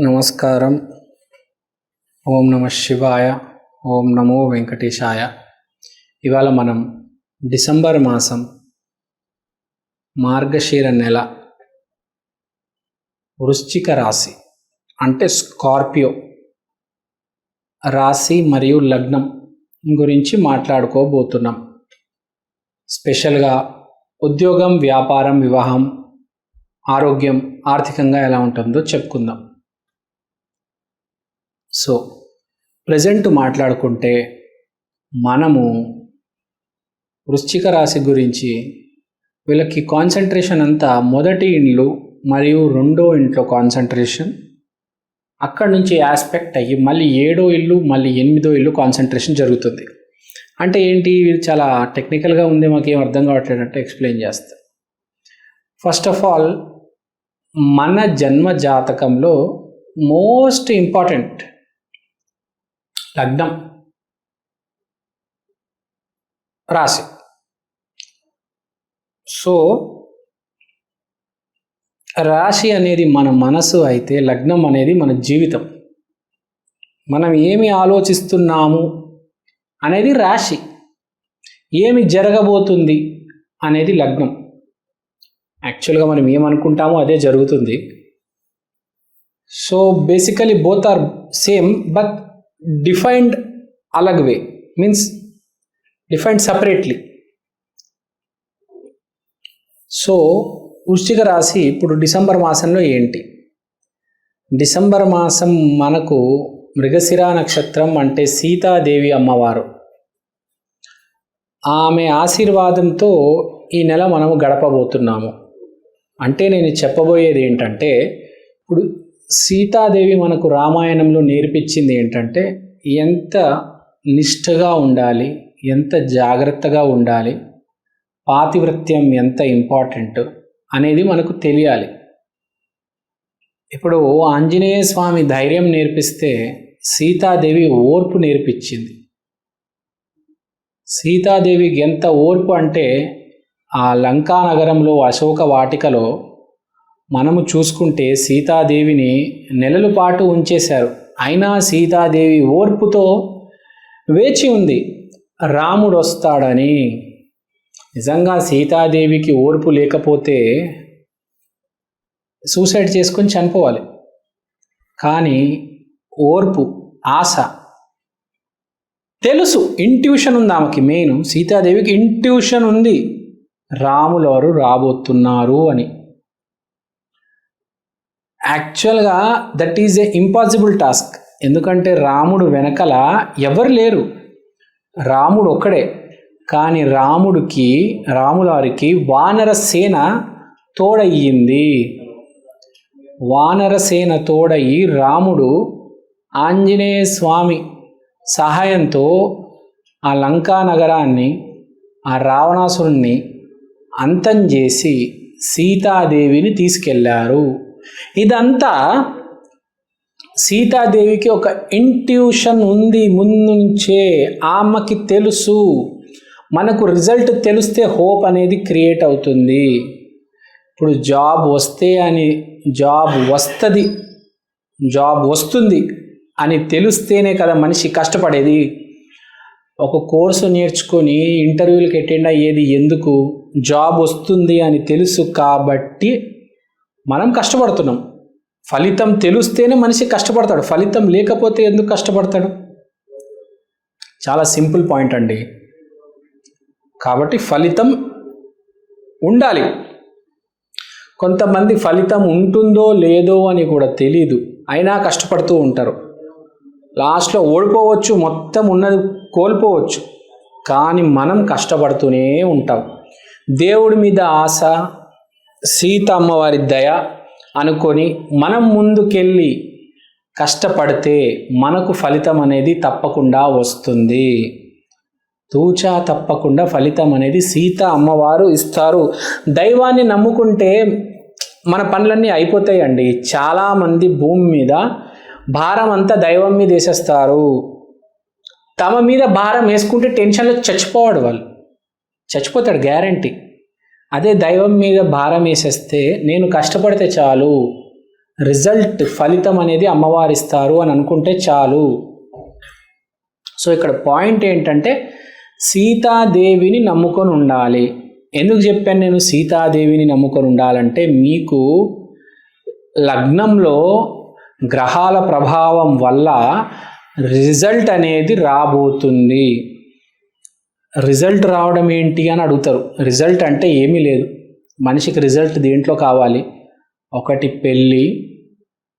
నమస్కారం. ఓం నమ శివాయ. ఓం నమో వెంకటేశాయ. ఇవాళ మనం డిసెంబర్ మాసం మార్గశిర నెల వృశ్చిక రాశి అంటే స్కార్పియో రాశి మరియు లగ్నం గురించి మాట్లాడుకోబోతున్నాం. స్పెషల్గా ఉద్యోగం, వ్యాపారం, వివాహం, ఆరోగ్యం, ఆర్థికంగా ఎలా ఉంటుందో చెప్పుకుందాం. సో ప్రజెంట్ మాట్లాడుకుంటే మనము వృశ్చిక రాశి గురించి వీళ్ళకి కాన్సన్ట్రేషన్ అంతా మొదటి ఇండ్లు మరియు రెండో ఇంట్లో కాన్సన్ట్రేషన్, అక్కడి నుంచి ఆస్పెక్ట్ అయ్యి మళ్ళీ 7వ ఇల్లు మళ్ళీ 8వ ఇల్లు కాన్సన్ట్రేషన్ జరుగుతుంది. అంటే ఏంటి, ఇది చాలా టెక్నికల్గా ఉంది, మాకేం అర్థం కావట్లేదు అంటే ఎక్స్ప్లెయిన్ చేస్తా. ఫస్ట్ ఆఫ్ ఆల్, మన జన్మ జాతకంలో మోస్ట్ ఇంపార్టెంట్ లగ్నం, రాశి. సో రాశి అనేది మన మనసు అయితే లగ్నం అనేది మన జీవితం. మనం ఏమి ఆలోచిస్తున్నాము అనేది రాశి, ఏమి జరగబోతుంది అనేది లగ్నం. యాక్చువల్గా మనం ఏమనుకుంటామో అదే జరుగుతుంది. So basically both are same but defined అలగ్ way, means defined separately. So వృశ్చిక రాశి ఇప్పుడు డిసెంబర్ మాసంలో ఏంటి? డిసెంబర్ మాసం మనకు మృగశిర నక్షత్రం, అంటే సీతాదేవి అమ్మవారు, ఆమె ఆశీర్వాదంతో ఈ నెల మనము గడపబోతున్నాము. అంటే నేను చెప్పబోయేది ఏంటంటే, ఇప్పుడు సీతాదేవి మనకు రామాయణంలో నేర్పించింది ఏంటంటే ఎంత నిష్ఠగా ఉండాలి, ఎంత జాగ్రత్తగా ఉండాలి, పాతివ్రత్యం ఎంత ఇంపార్టెంట్ అనేది మనకు తెలియాలి. ఇప్పుడు ఆంజనేయ స్వామి ధైర్యం నేర్పిస్తే సీతాదేవి ఓర్పు నేర్పించింది. సీతాదేవికి ఎంత ఓర్పు అంటే, ఆ లంకా నగరంలో అశోక వాటికలో మనము చూసుకుంటే సీతాదేవిని నెలల పాటు ఉంచేశారు. అయినా సీతాదేవి ఓర్పుతో వేచి ఉంది రాముడు వస్తాడని. నిజంగా సీతాదేవికి ఓర్పు లేకపోతే సూసైడ్ చేసుకొని చనిపోవాలి. కానీ ఓర్పు, ఆశ, తెలుసు, ఇంట్యూషన్ ఉంది ఆమెకి. మెయిన్ సీతాదేవికి ఇంట్యూషన్ ఉంది, రాములు వారు రాబోతున్నారు అని. యాక్చువల్గా that is a impossible task. ఎందుకంటే రాముడు వెనకల ఎవరు లేరు, రాముడు ఒక్కడే. కానీ రాములారికి వానర సేన తోడయ్యింది. వానర సేన తోడయి రాముడు ఆంజనేయ స్వామి సహాయంతో ఆ లంకా నగరాన్ని, ఆ రావణాసురుణ్ణి అంతం చేసి సీతాదేవిని తీసుకెళ్లారు. ఇదంతా సీతాదేవికి ఒక ఇంట్యూషన్ ఉంది ముందు నుంచే. ఆమెకి తెలుసు, మనకు రిజల్ట్ తెలిస్తే హోప్ అనేది క్రియేట్ అవుతుంది. ఇప్పుడు జాబ్ వస్తుంది అని తెలిస్తేనే కదా మనిషి కష్టపడేది. ఒక కోర్సు నేర్చుకొని ఇంటర్వ్యూలకు అటెండ్ అయ్యేది ఎందుకు? జాబ్ వస్తుంది అని తెలుసు కాబట్టి మనం కష్టపడుతున్నాం. ఫలితం తెలిస్తేనే మనిషి కష్టపడతాడు, ఫలితం లేకపోతే ఎందుకు కష్టపడతాడు? చాలా సింపుల్ పాయింట్ అండి. కాబట్టి ఫలితం ఉండాలి. కొంతమంది ఫలితం ఉంటుందో లేదో అని కూడా తెలీదు, అయినా కష్టపడుతూ ఉంటారు. లాస్ట్లో ఓడిపోవచ్చు, మొత్తం ఉన్నది కోల్పోవచ్చు. కానీ మనం కష్టపడుతూనే ఉంటాం. దేవుడి మీద ఆశ, సీత అమ్మవారి దయ అనుకొని మనం ముందుకెళ్ళి కష్టపడితే మనకు ఫలితం అనేది తప్పకుండా వస్తుంది. తూచా తప్పకుండా ఫలితం అనేది సీత అమ్మవారు ఇస్తారు. దైవాన్ని నమ్ముకుంటే మన పనులన్నీ అయిపోతాయండి. చాలామంది భూమి మీద భారం అంతా దైవం మీద వేసేస్తారు. తమ మీద భారం వేసుకుంటే టెన్షన్లో చచ్చిపోతాడు గ్యారంటీ. అదే దైవం మీద భారం వేసేస్తే నేను కష్టపడితే చాలు, రిజల్ట్ ఫలితం అనేది అమ్మవారు ఇస్తారు అని అనుకుంటే చాలు. సో ఇక్కడ పాయింట్ ఏంటంటే సీతాదేవిని నమ్ముకొని ఉండాలి. ఎందుకు చెప్పాను నేను సీతాదేవిని నమ్ముకొని ఉండాలంటే, మీకు లగ్నంలో గ్రహాల ప్రభావం వల్ల రిజల్ట్ అనేది రాబోతుంది. రిజల్ట్ రావడం ఏంటి అని అడుగుతారు. రిజల్ట్ అంటే ఏమీ లేదు, మనిషికి రిజల్ట్ దేంట్లో కావాలి, ఒకటి పెళ్ళి,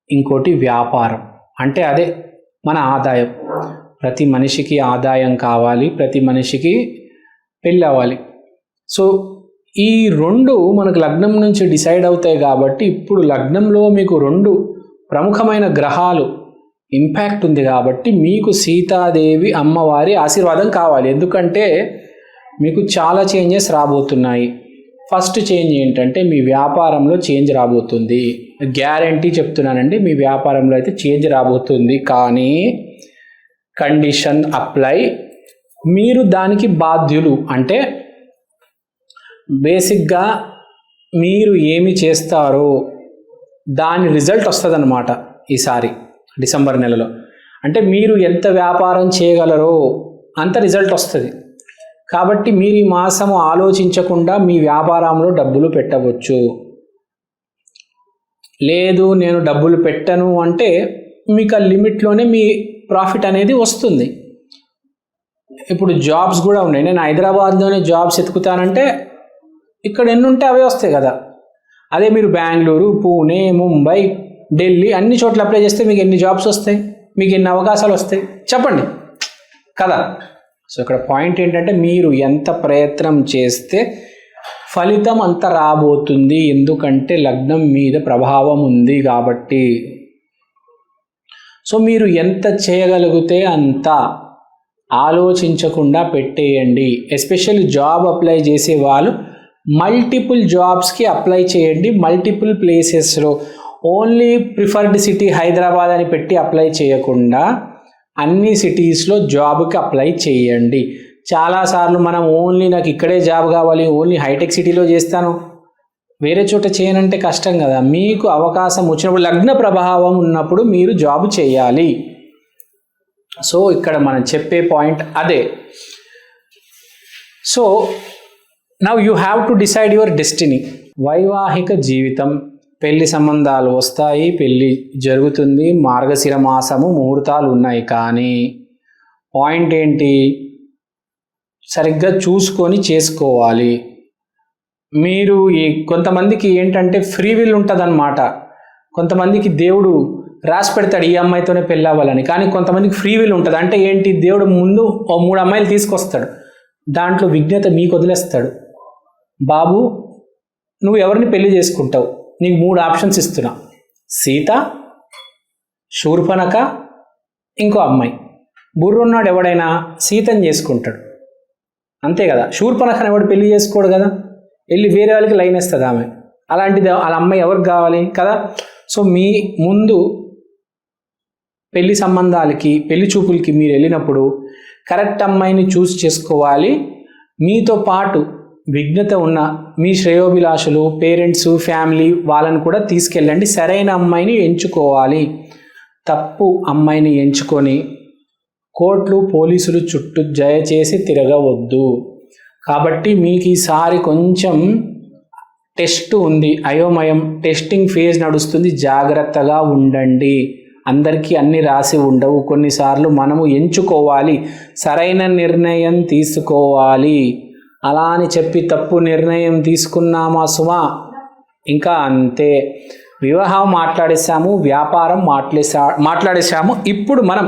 ఇంకోటి వ్యాపారం. అంటే అదే మన ఆదాయం. ప్రతి మనిషికి ఆదాయం కావాలి, ప్రతి మనిషికి పెళ్ళి అవ్వాలి. సో ఈ రెండు మనకు లగ్నం నుంచి డిసైడ్ అవుతాయి కాబట్టి ఇప్పుడు లగ్నంలో మీకు రెండు ప్రముఖమైన గ్రహాలు ఇంపాక్ట్ ఉంది కాబట్టి మీకు సీతాదేవి అమ్మవారి ఆశీర్వాదం కావాలి. ఎందుకంటే మీకు చాలా చేంజెస్ రాబోతున్నాయి. ఫస్ట్ చేంజ్ ఏంటంటే మీ వ్యాపారంలో చేంజ్ రాబోతుంది. గ్యారంటీ చెప్తున్నానండి, మీ వ్యాపారంలో అయితే చేంజ్ రాబోతుంది. కానీ కండిషన్ అప్లై, మీరు దానికి బాధ్యులు. అంటే బేసిక్గా మీరు ఏమి చేస్తారో దాని రిజల్ట్ వస్తుందన్నమాట ఈసారి డిసెంబర్ నెలలో. అంటే మీరు ఎంత వ్యాపారం చేయగలరో అంత రిజల్ట్ వస్తుంది. కాబట్టి మీరు ఈ మాసము ఆలోచించకుండా మీ వ్యాపారంలో డబ్బులు పెట్టవచ్చు. లేదు నేను డబ్బులు పెట్టను అంటే మీకు ఆ లిమిట్లోనే మీ ప్రాఫిట్ అనేది వస్తుంది. ఇప్పుడు జాబ్స్ కూడా ఉన్నాయి. నేను హైదరాబాద్లోనే జాబ్స్ ఎతుకుతానంటే ఇక్కడ ఎన్ని ఉంటే అవే వస్తాయి కదా. అదే మీరు బెంగళూరు, పూణే, ముంబై, ఢిల్లీ అన్ని చోట్ల అప్లై చేస్తే మీకు ఎన్ని జాబ్స్ వస్తాయి, మీకు ఎన్ని అవకాశాలు వస్తాయి చెప్పండి కదా. సో ఇక్కడ పాయింట్ ఏంటంటే మీరు ఎంత ప్రయత్నం చేస్తే ఫలితం అంత రాబోతుంది. ఎందుకంటే లగ్నం మీద ప్రభావం ఉంది కాబట్టి. సో మీరు ఎంత చేయగలిగితే అంత ఆలోచించకుండా పెట్టేయండి. ఎస్పెషల్లీ జాబ్ అప్లై చేసే వాళ్ళు మల్టిపుల్ జాబ్స్కి అప్లై చేయండి. మల్టిపుల్ ప్లేసెస్లో, ఓన్లీ ప్రిఫర్డ్ సిటీ హైదరాబాద్ అని పెట్టి అప్లై చేయకుండా అన్ని సిటీస్లో జాబ్కి అప్లై చేయండి. చాలాసార్లు మనం ఓన్లీ నాకు ఇక్కడే జాబ్ కావాలి, ఓన్లీ హైటెక్ సిటీలో చేస్తాను, వేరే చోట చేయనంటే కష్టం కదా. మీకు అవకాశం వచ్చినప్పుడు, లగ్న ప్రభావం ఉన్నప్పుడు మీరు జాబ్ చేయాలి. సో ఇక్కడ మనం చెప్పే పాయింట్ అదే. So now you have to decide your destiny. వైవాహిక జీవితం, పెళ్లి సంబంధాలు వస్తాయి, పెళ్ళి జరుగుతుంది, మార్గశిర మాసము ముహూర్తాలు ఉన్నాయి. కానీ పాయింట్ ఏంటి, సరిగ్గా చూసుకొని చేసుకోవాలి. మీరు కొంతమందికి ఏంటంటే ఫ్రీ విల్ ఉంటుంది అన్నమాట. కొంతమందికి దేవుడు రాసి పెడతాడు ఈ అమ్మాయితోనే పెళ్ళి అవ్వాలని, కానీ కొంతమందికి ఫ్రీ విల్ ఉంటుంది. అంటే ఏంటి, దేవుడు ముందు 3 అమ్మాయిలు తీసుకొస్తాడు, దాంట్లో విజ్ఞత మీకు వదిలేస్తాడు. బాబు నువ్వు ఎవరిని పెళ్లి చేసుకుంటావు, నీకు 3 ఆప్షన్స్ ఇస్తున్నా, సీత, శూర్పణఖ, ఇంకో అమ్మాయి. బుర్రున్నాడు ఎవడైనా సీతని చేసుకుంటాడు, అంతే కదా. శూర్పణఖను ఎవడు పెళ్లి చేసుకోడు కదా, వెళ్ళి వేరే వాళ్ళకి లైన్ వేస్తుంది ఆమె. అలాంటిది వాళ్ళ అమ్మాయి ఎవరికి కావాలి కదా. సో మీ ముందు పెళ్లి సంబంధాలకి, పెళ్లి చూపులకి మీరు వెళ్ళినప్పుడు కరెక్ట్ అమ్మాయిని చూస్ చేసుకోవాలి. మీతో పాటు విఘ్నత ఉన్న మీ శ్రేయోభిలాషులు, పేరెంట్స్, ఫ్యామిలీ వాళ్ళని కూడా తీసుకెళ్ళండి. సరైన అమ్మాయిని ఎంచుకోవాలి. తప్పు అమ్మాయిని ఎంచుకొని కోర్టులు, పోలీసులు చుట్టూ దయచేసి తిరగవద్దు. కాబట్టి మీకు ఈసారి కొంచెం టెస్ట్ ఉంది, అయోమయం, టెస్టింగ్ ఫేజ్ నడుస్తుంది, జాగ్రత్తగా ఉండండి. అందరికీ అన్ని రాసి ఉండవు, కొన్నిసార్లు మనము ఎంచుకోవాలి, సరైన నిర్ణయం తీసుకోవాలి. అలా అని చెప్పి తప్పు నిర్ణయం తీసుకున్నామా సుమా, ఇంకా అంతే. వివాహం మాట్లాడేసాము, వ్యాపారం మాట్లాడేసాము. ఇప్పుడు మనం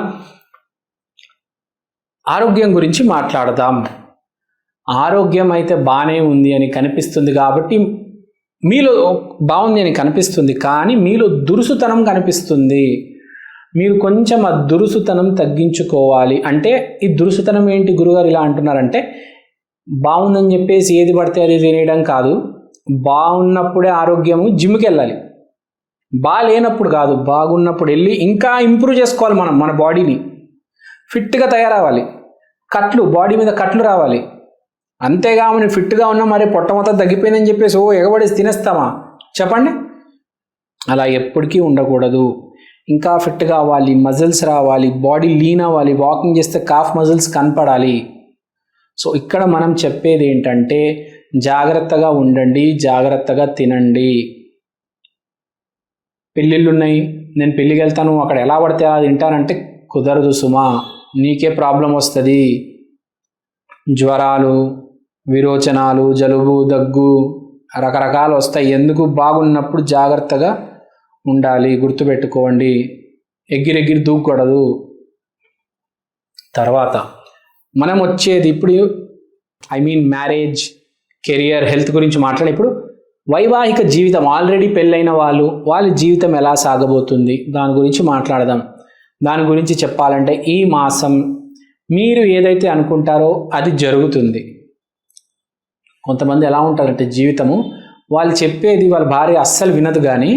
ఆరోగ్యం గురించి మాట్లాడదాం. ఆరోగ్యం అయితే బాగానే ఉంది అని కనిపిస్తుంది కాబట్టి, మీలో బాగుంది అని కనిపిస్తుంది, కానీ మీలో దురుసుతనం కనిపిస్తుంది. మీరు కొంచెం ఆ దురుసుతనం తగ్గించుకోవాలి. అంటే ఈ దురుసుతనం ఏంటి గురుగారు ఇలా అంటున్నారంటే, బాగుందని చెప్పేసి ఏది పడితే అది తినేయడం కాదు. బాగున్నప్పుడే ఆరోగ్యము, జిమ్కి వెళ్ళాలి. బాగాలేనప్పుడు కాదు, బాగున్నప్పుడు వెళ్ళి ఇంకా ఇంప్రూవ్ చేసుకోవాలి. మన బాడీని ఫిట్గా తయారవ్వాలి. బాడీ మీద కట్లు రావాలి. అంతేగాని ఫిట్గా ఉన్నా మరి పొట్ట మొత్తం తగ్గిపోయిందని చెప్పేసి ఎగబడేసి తినేస్తామా చెప్పండి. అలా ఎప్పటికీ ఉండకూడదు. ఇంకా ఫిట్ కావాలి, మజిల్స్ రావాలి, బాడీ లీన్ అవ్వాలి, వాకింగ్ చేస్తే కాఫ్ మజిల్స్ కనపడాలి. సో ఇక్కడ మనం చెప్పేది ఏంటంటే జాగ్రత్తగా ఉండండి, జాగ్రత్తగా తినండి. పెళ్ళిళ్ళు ఉన్నాయి, నేను పెళ్ళికి వెళ్తాను, అక్కడ ఎలా పడితే అలా తింటానంటే కుదరదు సుమా. నీకే ప్రాబ్లం వస్తుంది. జ్వరాలు, విరోచనాలు, జలుబు, దగ్గు రకరకాలు వస్తాయి. ఎందుకు? బాగున్నప్పుడు జాగ్రత్తగా ఉండాలి. గుర్తుపెట్టుకోండి, ఎగిరెగిరి దూకూడదు. తర్వాత మనం వచ్చేది ఇప్పుడు మ్యారేజ్, కెరియర్, హెల్త్ గురించి మాట్లాడే ఇప్పుడు వైవాహిక జీవితం. ఆల్రెడీ పెళ్ళైన వాళ్ళ జీవితం ఎలా సాగబోతుంది దాని గురించి మాట్లాడదాం. దాని గురించి చెప్పాలంటే ఈ మాసం మీరు ఏదైతే అనుకుంటారో అది జరుగుతుంది. కొంతమంది ఎలా ఉంటారంటే జీవితము వాళ్ళు చెప్పేది వాళ్ళ భార్య అస్సలు వినదు, కానీ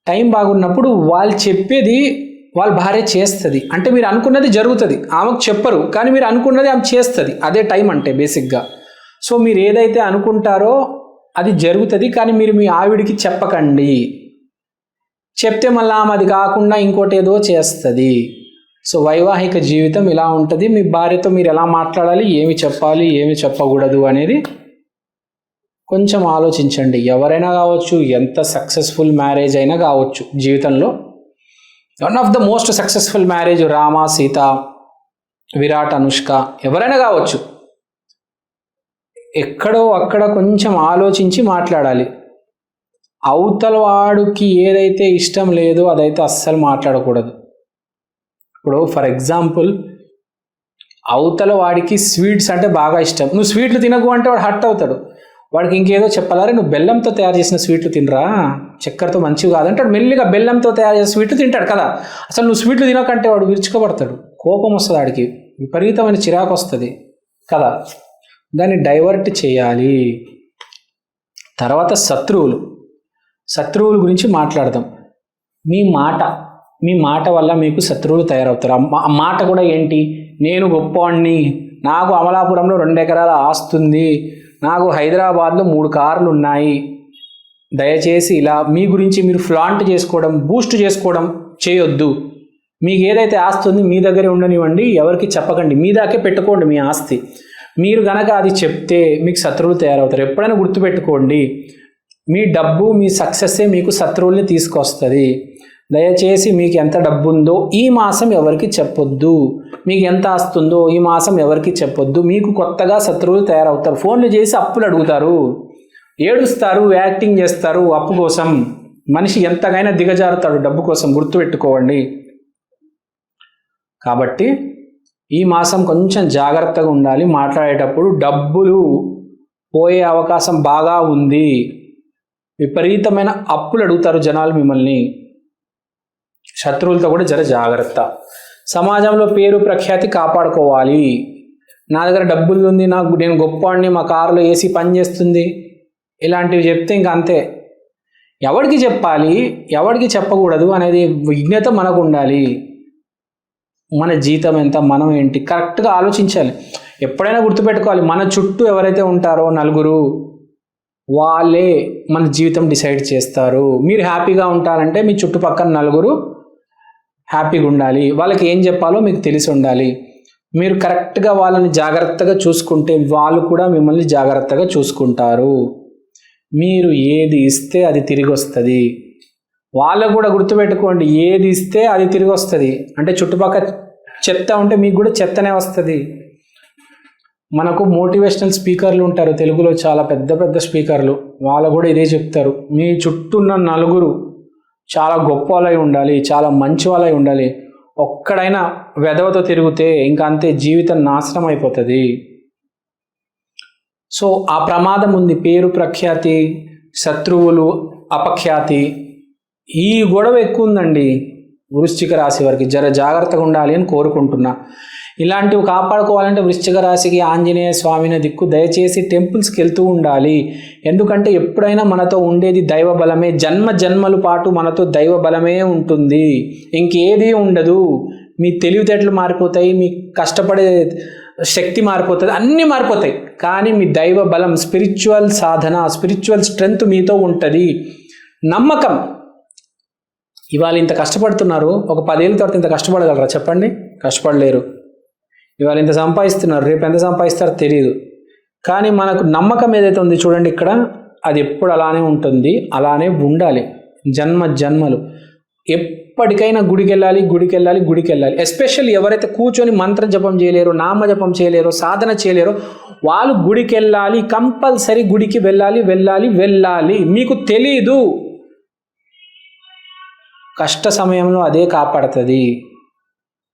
టైం బాగున్నప్పుడు వాళ్ళు చెప్పేది వాళ్ళ భార్య చేస్తుంది. అంటే మీరు అనుకున్నది జరుగుతుంది, ఆమెకు చెప్పరు, కానీ మీరు అనుకున్నది ఆమె చేస్తుంది. అదే టైం అంటే బేసిక్గా. సో మీరు ఏదైతే అనుకుంటారో అది జరుగుతుంది, కానీ మీరు మీ ఆవిడికి చెప్పకండి. చెప్తే మళ్ళీ ఆమె అది కాకుండా ఇంకోటి ఏదో చేస్తుంది. సో వైవాహిక జీవితం ఇలా ఉంటుంది. మీ భార్యతో మీరు ఎలా మాట్లాడాలి, ఏమి చెప్పాలి, ఏమి చెప్పకూడదు అనేది కొంచెం ఆలోచించండి. ఎవరైనా కావచ్చు, ఎంత సక్సెస్ఫుల్ మ్యారేజ్ అయినా కావచ్చు జీవితంలో. One of the most successful marriage Rama, Sita, Virat, Anushka, ఎవరైనా కావచ్చు. ఎక్కడో అక్కడ కొంచెం ఆలోచించి మాట్లాడాలి. అవతల వాడికి ఏదైతే ఇష్టం లేదో అదైతే అస్సలు మాట్లాడకూడదు. ఇప్పుడు ఫర్ ఎగ్జాంపుల్ అవతల వాడికి స్వీట్స్ అంటే బాగా ఇష్టం, నువ్వు స్వీట్లు తినకు అంటే వాడు హర్ట్ అవుతాడు. వాడికి ఇంకేదో చెప్పాలరే, నువ్వు బెల్లంతో తయారు చేసిన స్వీట్లు తినరా, చక్కెరతో మంచివి కాదంటాడు. మెల్లిగా బెల్లంతో తయారు చేసిన స్వీట్లు తింటాడు కదా. అసలు నువ్వు స్వీట్లు తినకంటే వాడు విరుచుకోబడతాడు, కోపం వస్తుంది, వాడికి విపరీతమైన చిరాకు వస్తుంది కదా. దాన్ని డైవర్ట్ చేయాలి. తర్వాత శత్రువుల గురించి మాట్లాడదాం. మీ మాట వల్ల మీకు శత్రువులు తయారవుతారు. ఆ మాట కూడా ఏంటి? నేను గొప్పవాణ్ణి, నాకు అమలాపురంలో 2 ఎకరాల ఆస్తుంది, నాకు హైదరాబాద్లో 3 కార్లు ఉన్నాయి. దయచేసి ఇలా మీ గురించి మీరు ఫ్లాంట్ చేసుకోవడం, బూస్ట్ చేసుకోవడం చేయొద్దు. మీకు ఏదైతే ఆస్తి ఉంది మీ దగ్గరే ఉండనివ్వండి, ఎవరికి చెప్పకండి, మీ దాకే పెట్టుకోండి మీ ఆస్తి. మీరు గనక అది చెప్తే మీకు శత్రువులు తయారవుతారు. ఎప్పుడైనా గుర్తుపెట్టుకోండి, మీ డబ్బు, మీ సక్సెస్సే మీకు శత్రువుల్ని తీసుకొస్తుంది. దయచేసి మీకు ఎంత డబ్బు ఉందో ఈ మాసం ఎవరికి చెప్పొద్దు, మీకు ఎంత ఆస్తుందో ఈ మాసం ఎవరికి చెప్పొద్దు. మీకు కొత్తగా శత్రువులు తయారవుతారు. ఫోన్లు చేసి అప్పులు అడుగుతారు, ఏడుస్తారు, యాక్టింగ్ చేస్తారు అప్పు కోసం. మనిషి ఎంతగానో దిగజారుతాడు డబ్బు కోసం, గుర్తుపెట్టుకోండి. కాబట్టి ఈ మాసం కొంచెం జాగ్రత్తగా ఉండాలి. మాట్లాడేటప్పుడు డబ్బులు పోయే అవకాశం బాగా ఉంది. విపరీతమైన అప్పులు అడుగుతారు జనాలు మిమ్మల్ని. శత్రువులతో కూడా జాగ్రత్త. సమాజంలో పేరు ప్రఖ్యాతి కాపాడుకోవాలి. నా దగ్గర డబ్బులు ఉంది, నేను గొప్పవాడిని, మా కారులో ఏసీ పని చేస్తుంది, ఇలాంటివి చెప్తే ఇంక అంతే. ఎవరికి చెప్పాలి, ఎవరికి చెప్పకూడదు అనేది విజ్ఞత మనకు ఉండాలి. మన జీతం ఎంత, మనం ఏంటి కరెక్ట్గా ఆలోచించాలి. ఎప్పుడైనా గుర్తుపెట్టుకోవాలి, మన చుట్టూ ఎవరైతే ఉంటారో నలుగురు, వాళ్ళే మన జీవితం డిసైడ్ చేస్తారు. మీరు హ్యాపీగా ఉంటారంటే మీ చుట్టుపక్కల నలుగురు హ్యాపీగా ఉండాలి. వాళ్ళకి ఏం చెప్పాలో మీకు తెలిసి ఉండాలి. మీరు కరెక్ట్గా వాళ్ళని జాగ్రత్తగా చూసుకుంటే వాళ్ళు కూడా మిమ్మల్ని జాగ్రత్తగా చూసుకుంటారు. మీరు ఏది ఇస్తే అది తిరిగి వస్తుంది. వాళ్ళకు కూడా గుర్తుపెట్టుకోండి, ఏది ఇస్తే అది తిరిగి వస్తుంది. అంటే చుట్టుపక్కల చెత్త ఉంటే మీకు కూడా చెత్తనే వస్తుంది. మనకు మోటివేషనల్ స్పీకర్లు ఉంటారు తెలుగులో, చాలా పెద్ద పెద్ద స్పీకర్లు, వాళ్ళు కూడా ఇదే చెప్తారు. మీ చుట్టూ ఉన్న నలుగురు చాలా గొప్ప వాళ్ళై ఉండాలి, చాలా మంచి వాళ్ళై ఉండాలి. ఒక్కడైనా వెధవతో తిరిగితే ఇంకా అంతే, జీవితం నాశనం అయిపోతుంది. సో ఆ ప్రమాదం ఉంది. పేరు ప్రఖ్యాతి, శత్రువులు, అపఖ్యాతి, ఈ గొడవ ఎక్కువ ఉందండి వృశ్చిక రాశి వారికి. జాగ్రత్తగా ఉండాలి అని కోరుకుంటున్నా. ఇలాంటివి కాపాడుకోవాలంటే వృశ్చిక రాశికి ఆంజనేయ స్వామిని దిక్కు. దయచేసి టెంపుల్స్కి వెళ్తూ ఉండాలి. ఎందుకంటే ఎప్పుడైనా మనతో ఉండేది దైవ బలమే. జన్మల పాటు మనతో దైవ బలమే ఉంటుంది, ఇంకేదీ ఉండదు. మీ తెలివితేటలు మారిపోతాయి, మీ కష్టపడే శక్తి మారిపోతుంది, అన్నీ మారిపోతాయి. కానీ మీ దైవ బలం, స్పిరిచువల్ సాధన, స్పిరిచువల్ స్ట్రెంగ్త్ మీతో ఉంటుంది. నమ్మకం. ఇవాళ ఇంత కష్టపడుతున్నారు, ఒక 10 ఏళ్ళ తర్వాత ఇంత కష్టపడగలరా చెప్పండి? కష్టపడలేరు. ఇవాళ ఇంత సంపాదిస్తున్నారు, రేపు ఎంత సంపాదిస్తారో తెలియదు. కానీ మనకు నమ్మకం ఏదైతే ఉంది చూడండి ఇక్కడ, అది ఎప్పుడు అలానే ఉంటుంది, అలానే ఉండాలి జన్మలు. ఎప్పటికైనా గుడికి వెళ్ళాలి. ఎస్పెషల్లీ ఎవరైతే కూర్చొని మంత్ర జపం చేయలేరో, నామ జపం చేయలేరో, సాధన చేయలేరో వాళ్ళు గుడికి వెళ్ళాలి. కంపల్సరీ గుడికి వెళ్ళాలి. మీకు తెలీదు, కష్ట సమయంలో అదే కాపాడుతుంది,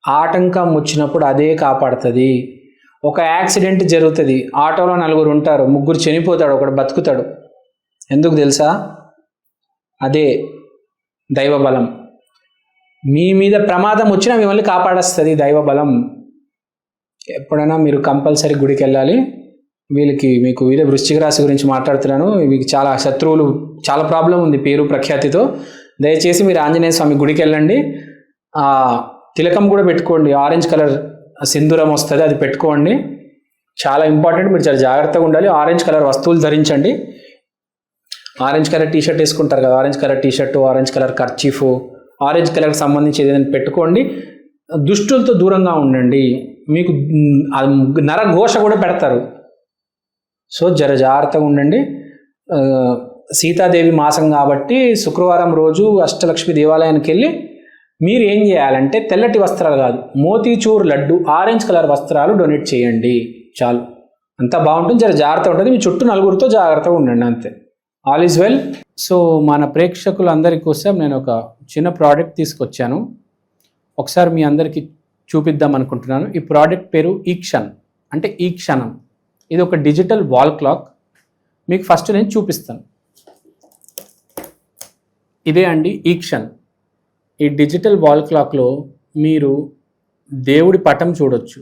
ఆటంకం వచ్చినప్పుడు అదే కాపాడుతుంది. ఒక యాక్సిడెంట్ జరుగుతుంది, ఆటోలో 4 ఉంటారు, 3 చనిపోతాడు, ఒకడు బతుకుతాడు. ఎందుకు తెలుసా? అదే దైవబలం. మీ మీద ప్రమాదం వచ్చినా మిమ్మల్ని కాపాడేస్తుంది దైవబలం. ఎప్పుడైనా మీరు కంపల్సరీ గుడికి వెళ్ళాలి. మీకు ఇదే వృశ్చిక రాశి గురించి మాట్లాడుతున్నాను. మీకు చాలా శత్రువులు, చాలా ప్రాబ్లం ఉంది పేరు ప్రఖ్యాతితో. దయచేసి మీరు ఆంజనేయ స్వామి గుడికి వెళ్ళండి. తిలకం కూడా పెట్టుకోండి, ఆరెంజ్ కలర్ సింధూరం వస్తుంది, అది పెట్టుకోండి. చాలా ఇంపార్టెంట్, మీరు చాలా జాగ్రత్తగా ఉండాలి. ఆరెంజ్ కలర్ వస్తువులు ధరించండి. ఆరెంజ్ కలర్ టీషర్ట్ వేసుకుంటారు కదా, orange colour T-shirt, orange colour kerchief, orange కలర్కి సంబంధించి ఏదైనా పెట్టుకోండి. దుష్టులతో దూరంగా ఉండండి. మీకు నరఘోష కూడా పెడతారు. సో జాగ్రత్తగా ఉండండి. సీతాదేవి మాసం కాబట్టి శుక్రవారం రోజు అష్టలక్ష్మి దేవాలయానికి వెళ్ళి మీరు ఏం చేయాలంటే తెల్లటి వస్త్రాలు కాదు, మోతీచూర్ లడ్డు, ఆరెంజ్ కలర్ వస్త్రాలు డొనేట్ చేయండి. చాలు, అంతా బాగుంటుంది. జాగ్రత్త ఉంటుంది. మీ చుట్టూ 4 జాగ్రత్తగా ఉండండి, అంతే. All is well. సో మన ప్రేక్షకులందరి కోసం నేను ఒక చిన్న ప్రోడక్ట్ తీసుకొచ్చాను, ఒకసారి మీ అందరికీ చూపిద్దాం అనుకుంటున్నాను. ఈ ప్రోడక్ట్ పేరు ఈక్షన్, అంటే ఈ క్షణం. ఇది ఒక డిజిటల్ వాల్ క్లాక్. మీకు ఫస్ట్ నేను చూపిస్తాను. ఇదే అండి ఈక్షన్. ఈ డిజిటల్ వాల్ క్లాక్లో మీరు దేవుడి పటం చూడొచ్చు.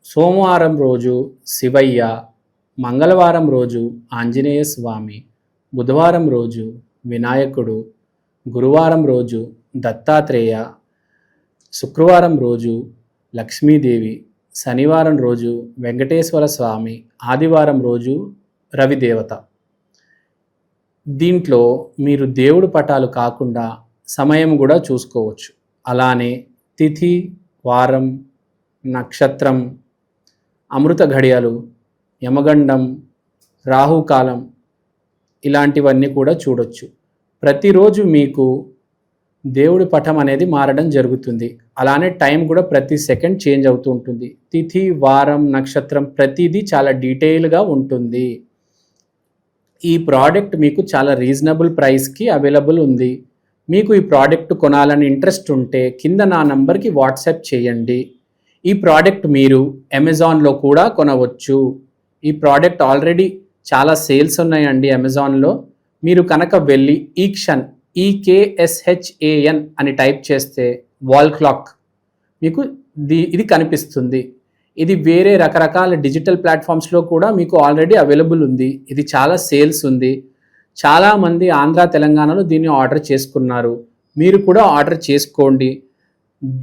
సోమవారం రోజు శివయ్య, మంగళవారం రోజు ఆంజనేయ స్వామి, బుధవారం రోజు వినాయకుడు, గురువారం రోజు దత్తాత్రేయ, శుక్రవారం రోజు లక్ష్మీదేవి, శనివారం రోజు వెంకటేశ్వర స్వామి, ఆదివారం రోజు రవిదేవత. దీంట్లో మీరు దేవుడి పటాలు కాకుండా సమయం కూడా చూసుకోవచ్చు. అలానే తిథి, వారం, నక్షత్రం, అమృత ఘడియలు, యమగండం, రాహుకాలం ఇలాంటివన్నీ కూడా చూడొచ్చు. ప్రతిరోజు మీకు దేవుడి పటం అనేది మారడం జరుగుతుంది. అలానే టైం కూడా ప్రతి సెకండ్ చేంజ్ అవుతూ ఉంటుంది. తిథి, వారం, నక్షత్రం ప్రతిదీ చాలా డీటెయిల్గా ఉంటుంది. ఈ ప్రోడక్ట్ మీకు చాలా రీజనబుల్ ప్రైస్కి అవైలబుల్ ఉంది. మీకు ఈ ప్రోడక్ట్ కొనాలని ఇంట్రెస్ట్ ఉంటే కింద నా నంబర్కి వాట్సాప్ చేయండి. ఈ ప్రోడక్ట్ మీరు అమెజాన్లో కూడా కొనవచ్చు. ఈ ప్రోడక్ట్ ఆల్రెడీ చాలా సేల్స్ ఉన్నాయండి అమెజాన్లో. మీరు కనుక వెళ్ళి ఈక్షన్, EKSHAN అని టైప్ చేస్తే వాల్ క్లాక్ మీకు ఇది కనిపిస్తుంది. ఇది వేరే రకరకాల డిజిటల్ ప్లాట్ఫామ్స్లో కూడా మీకు ఆల్రెడీ అవైలబుల్ ఉంది. ఇది చాలా సేల్స్ ఉంది. చాలామంది ఆంధ్ర, తెలంగాణలో దీన్ని ఆర్డర్ చేసుకున్నారు. మీరు కూడా ఆర్డర్ చేసుకోండి.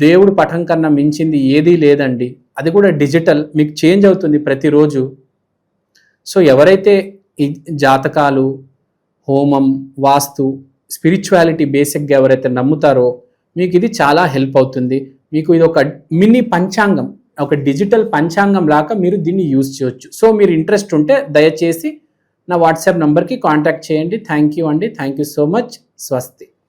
దేవుడి పటం కన్నా మించింది ఏదీ లేదండి. అది కూడా డిజిటల్, మీకు చేంజ్ అవుతుంది ప్రతిరోజు. సో ఎవరైతే ఈ జాతకాలు, హోమం, వాస్తు, స్పిరిచువాలిటీ బేసిక్గా ఎవరైతే నమ్ముతారో మీకు ఇది చాలా హెల్ప్ అవుతుంది. మీకు ఇది ఒక మినీ పంచాంగం, ఒక డిజిటల్ పంచాంగం లాగా మీరు దీన్ని యూజ్ చేయొచ్చు. సో మీరు ఇంట్రెస్ట్ ఉంటే దయచేసి నా వాట్సాప్ నంబర్కి కాంటాక్ట్ చేయండి. థ్యాంక్ యూ అండి. Thank you so much. స్వస్తి.